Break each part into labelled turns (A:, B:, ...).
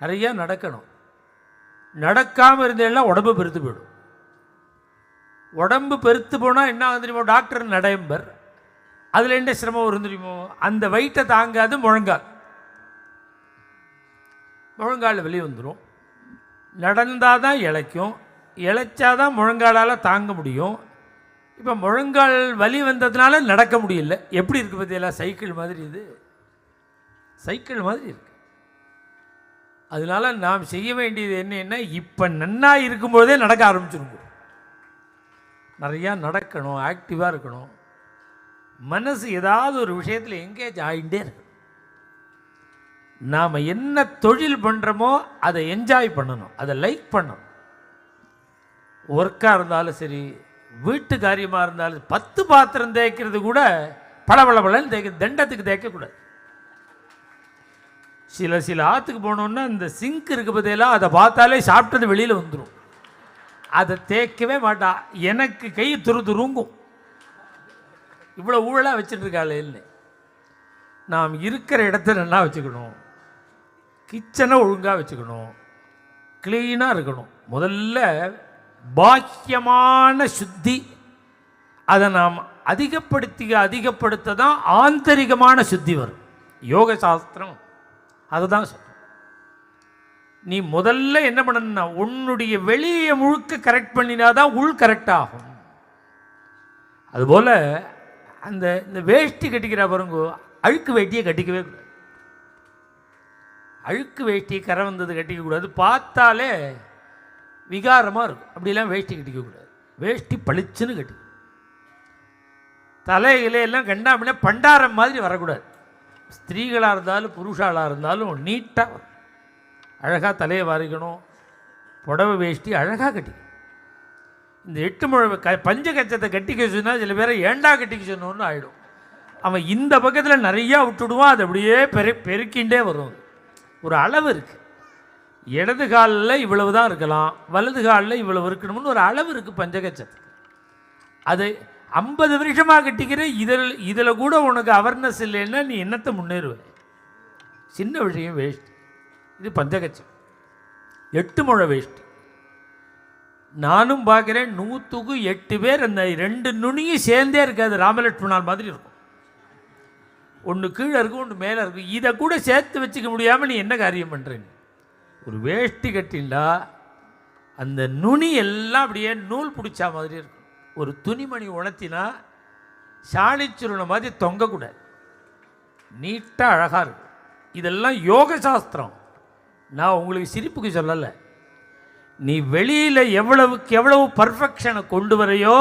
A: நிறையா நடக்கணும். நடக்காமல் இருந்தேன்னா உடம்பு பெருத்து போயிடும். உடம்பு பெருத்து போனால் என்ன ஆகுது தெரியுமோ? டாக்டர் நடையம்பர். அதில் என்ன சிரமம் வரும் தெரியுமோ? அந்த வெயிட்டை தாங்காது முழங்கால். முழங்கால் வெளியே வந்துடும். நடந்தால் தான் இளைக்கும், இளைச்சாதான் முழங்காலால் தாங்க முடியும். இப்போ முழங்கால் வலி வந்ததுனால நடக்க முடியல. எப்படி இருக்குது பார்த்தீங்களா? சைக்கிள் மாதிரி. இது சைக்கிள் மாதிரி இருக்கு. அதனால நாம் செய்ய வேண்டியது என்னன்னா, இப்போ நன்னா இருக்கும்போதே நடக்க ஆரம்பிச்சிருங்க. நிறையா நடக்கணும், ஆக்டிவாக இருக்கணும். மனசு ஏதாவது ஒரு விஷயத்தில் எங்கேஜ் ஆகிட்டே இருக்கு. நாம் என்ன தொழில் பண்ணுறோமோ அதை என்ஜாய் பண்ணணும், அதை லைக் பண்ணணும். ஒர்க்காக இருந்தாலும் சரி, வீட்டு காரியமாக இருந்தாலும், 10 பாத்திரம் தேய்க்கிறது கூட பளபளன்னு தேய்க்க, தண்டத்துக்கு தேய்க்கக்கூடாது. சில ஆற்றுக்கு போனோன்னா இந்த சிங்க் இருக்குது பார்த்தீங்களா, அதை பார்த்தாலே சாப்பிட்டது வெளியில் வந்துடும். அதை தேய்க்கவே மாட்டா. எனக்கு கை துருங்கும். இவ்வளோ ஊழலாக வச்சுட்டுருக்காள் இல்லை. நாம் இருக்கிற இடத்த நல்லா வச்சுக்கணும். கிச்சனை ஒழுங்காக வச்சுக்கணும். க்ளீனாக இருக்கணும். முதல்ல பாக்கியமான சுத்தி. அதை நாம் அதிகப்படுத்த தான் ஆந்தரிகமான சுத்தி வரும். யோக சாஸ்திரம் அதுதான் சொல்லும். நீ முதல்ல என்ன பண்ணணும்னா, உன்னுடைய வெளியே முழுக்க கரெக்ட் பண்ணினாதான் உள் கரெக்ட் ஆகும். அதுபோல் இந்த வேஷ்டி கட்டிக்கிற பாருங்க, அழுக்கு வேட்டியை கட்டிக்கவே கூடாது. அழுக்கு வேஷ்டி கரை வந்தது கட்டிக்கக்கூடாது. பார்த்தாலே விகாரமாக இருக்கும். அப்படிலாம் வேஷ்டி கட்டிக்கக்கூடாது. வேஷ்டி பளிச்சுன்னு கட்டி, தலையிலையெல்லாம் கண்டாமலே பண்டாரம் மாதிரி வரக்கூடாது. ஸ்திரீகளாக இருந்தாலும் புருஷாளாக இருந்தாலும் நீட்டாக அழகாக தலையை வாரிக்கணும். புடவை வேஷ்டி அழகாக கட்டி, இந்த 8 முழ பஞ்ச கச்சத்தை கட்டிக்க சொன்னால் சில பேரை ஏண்டா கட்டிக்க சொன்னோன்னு ஆகிடும். அவன் இந்த பக்கத்தில் நிறையா விட்டுடுவான். அது அப்படியே பெருக்கின்றே வரும். ஒரு அளவு இருக்குது. இடது காலில் இவ்வளவு தான் இருக்கலாம், வலது காலில் இவ்வளவு இருக்கணும்னு ஒரு அளவு இருக்குது பஞ்சகச்சத்துக்கு. அது 50 வருஷமாக கட்டிக்கிற இதில் கூட உனக்கு அவேர்னஸ் இல்லைன்னா நீ என்னத்தை முன்னேறுவேன்? சின்ன விஷயம் வேஷ்டி. இது பஞ்சகச்சம், 8 முழ வேஷ்டி. நானும் பார்க்குறேன், 100க்கு 8 பேர் அந்த 2 நுனியும் சேர்ந்தே இருக்காது. ராமலட்சுமணால் மாதிரி இருக்கும். ஒன்று கீழே இருக்கும், ஒன்று மேலே இருக்கும். இதை கூட சேர்த்து வச்சுக்க முடியாமல் நீ என்ன காரியம் பண்ணுறேன்னு. ஒரு வேஷ்டி கட்டிண்டா அந்த நுனி எல்லாம் அப்படியே நூல் பிடிச்சா மாதிரி இருக்கும். ஒரு துணிமணி உணர்த்தினா சாணிச்சுருணை மாதிரி தொங்கக்கூடாது. நீட்டாக அழகாக இருக்கும். இதெல்லாம் யோக சாஸ்திரம். நான் உங்களுக்கு சிரிப்புக்கு சொல்லலை. நீ வெளியில் எவ்வளவுக்கு எவ்வளவு பர்ஃபெக்ஷனை கொண்டு வரையோ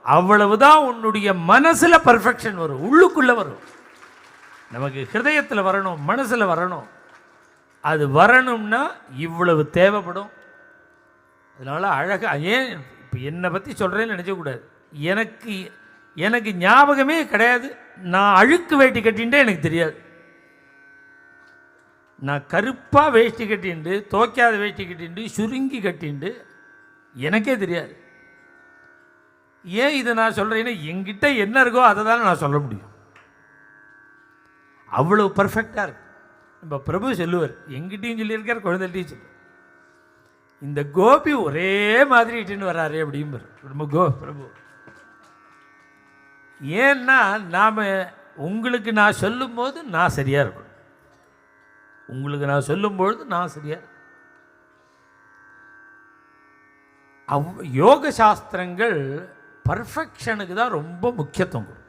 A: அவ்வளவுதான் உன்னுடைய மனசில் பர்ஃபெக்ஷன் வரும், உள்ளுக்குள்ளே வரும். நமக்கு ஹிருதயத்தில் வரணும், மனசில் வரணும். அது வரணும்னா இவ்வளவு தேவைப்படும். அதனால் அழகாக ஏன் இப்போ என்னை பற்றி சொல்கிறேன்னு நினச்சக்கூடாது. எனக்கு ஞாபகமே கிடையாது நான் அழுக்கு வேட்டி கட்டின்ட்டு எனக்கு தெரியாது. நான் கருப்பாக வேஷ்டி கட்டிண்டு, துவைக்காத வேஷ்டி கட்டிண்டு, சுருங்கி கட்டிண்டு எனக்கே தெரியாது. ஏன் இதை நான் சொல்கிறேன்னா, என்கிட்ட என்ன இருக்கோ அதை தானே நான் சொல்ல முடியும். அவ்வளோ பர்ஃபெக்டாக இருக்கு. நம்ம பிரபு சொல்லுவார், எங்கிட்டையும் சொல்லியிருக்கார், குழந்தைகிட்டையும் சொல்லுவார். இந்த கோபி ஒரே மாதிரி இட்டுன்னு வர்றாரு அப்படிம்பார் நம்ம பிரபு. ஏன்னா நாம் உங்களுக்கு நான் சொல்லும்போது நான் சரியாக இருக்கணும், உங்களுக்கு நான் சொல்லும்பொழுது நான் சரியாக. யோக சாஸ்திரங்கள் பர்ஃபெக்ஷனுக்கு தான் ரொம்ப முக்கியத்துவம் கொடுக்கும்.